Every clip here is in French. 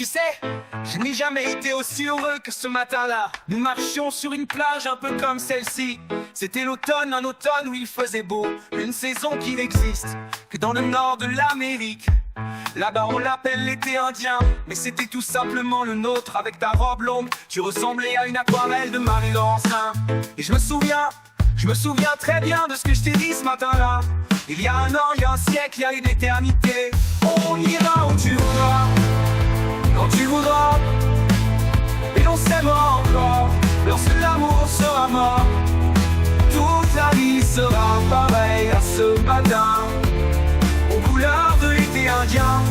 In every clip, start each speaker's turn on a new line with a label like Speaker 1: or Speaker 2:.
Speaker 1: Tu sais, je n'ai jamais été aussi heureux que ce matin-là. Nous marchions sur une plage un peu comme celle-ci. C'était l'automne, un automne où il faisait beau. Une saison qui n'existe que dans le nord de l'Amérique. Là-bas on l'appelle l'été indien, mais c'était tout simplement le nôtre. Avec ta robe longue, tu ressemblais à une aquarelle de Marie-Laurence. Et je me souviens très bien de ce que je t'ai dit ce matin-là. Il y a un an, il y a un siècle, il y a une éternité. On ira où tu voudras, quand tu voudras, et l'on s'aimera encore lorsque l'amour sera mort. Toute la vie sera pareille à ce matin, aux couleurs de l'été indien.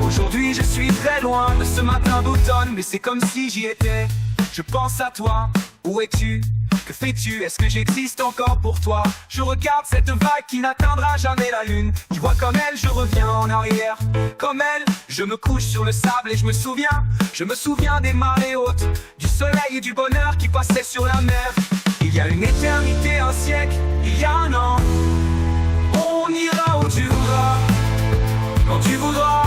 Speaker 1: Aujourd'hui je suis très loin de ce matin d'automne, mais c'est comme si j'y étais. Je pense à toi, où es-tu? Que fais-tu? Est-ce que j'existe encore pour toi? Je regarde cette vague qui n'atteindra jamais la lune. Tu vois comme elle, je reviens en arrière. Comme elle, je me couche sur le sable et je me souviens des marées hautes, du soleil et du bonheur qui passaient sur la mer. Il y a une éternité, un siècle, il y a un an. On ira où tu voudras, quand tu voudras,